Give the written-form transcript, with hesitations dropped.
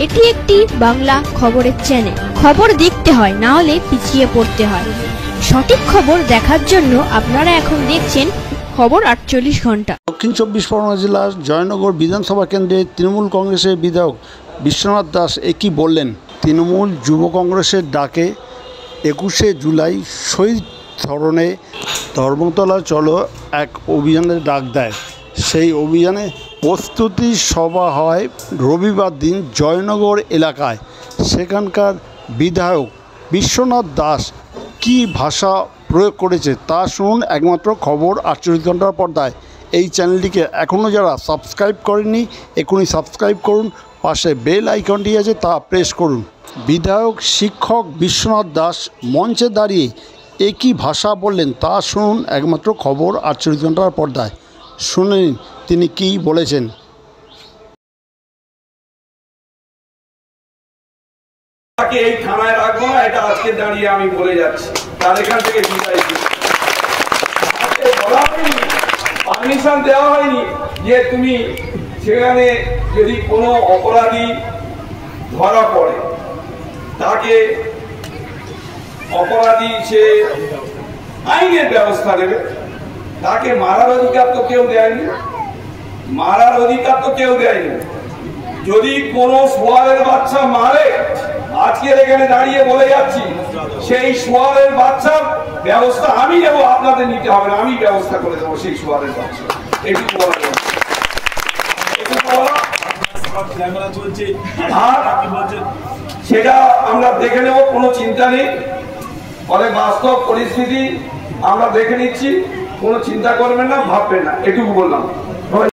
এটি একটি বাংলা খবরের চ্যানেল। খবর দেখতে হয়, না হলে পিছিয়ে পড়তে হয়। সঠিক খবর দেখার জন্য আপনারা এখন দেখছেন খবর 48 ঘন্টা। দক্ষিণ 24 পরগনা জেলার জয়নগর বিধানসভা কেন্দ্রে তৃণমূল কংগ্রেসের বিধায়ক বিশ্বনাথ দাস একই বললেন। তৃণমূল যুব কংগ্রেসের ডাকে 21শে জুলাই শহীদ স্মরণে ধর্মতলা চলো এক অভিযানের ডাক দেয়। সেই অভিযানে প্রস্তুতি সভা হয় রবিবার দিন জয়নগর এলাকায়। সেখানকার বিধায়ক বিশ্বনাথ দাস কী ভাষা প্রয়োগ করেছে তা শুনুন একমাত্র খবর 48 ঘন্টার পর্দায়। এই চ্যানেলটিকে এখনও যারা সাবস্ক্রাইব করেননি এখনই সাবস্ক্রাইব করুন, পাশে বেল আইকনটি আছে তা প্রেস করুন। বিধায়ক শিক্ষক বিশ্বনাথ দাস মঞ্চে দাঁড়িয়ে একই ভাষা বললেন তা শুনুন একমাত্র খবর 48 ঘন্টার পর্দায়। শুনে নিন তিনি কী বলেছেন। এই থানায় রাখবো না, এটা আজকে দাঁড়িয়ে আমি বলে যাচ্ছি। তার এখান থেকে পারমিশন দেওয়া হয়নি যে তুমি সেখানে যদি কোনো অপরাধী ধরা পড়ে তাকে অপরাধী সে আইনের ব্যবস্থা নেবে। তাকে মারার অধিকার তো কেউ দেয়নি, মারার অধিকার তো কেউ দেয়নি। যদি কোনো সোয়ালের বাচ্চা মারে, আজকের এখানে দাঁড়িয়ে বলে যাচ্ছি সেই সোয়ালের বাচ্চার ব্যবস্থা আমি নেবো, আপনাদের নিতে হবে না, আমি ব্যবস্থা করে দেবো সেই সোয়ালের বাচ্চা। এটুকু বলা সেটা আমরা দেখে নেব, কোনো চিন্তা নেই। অনেক বাস্তব পরিস্থিতি আমরা দেখে নিচ্ছি, কোনো চিন্তা করবেন না, ভাববেন না, এটুকু বললাম।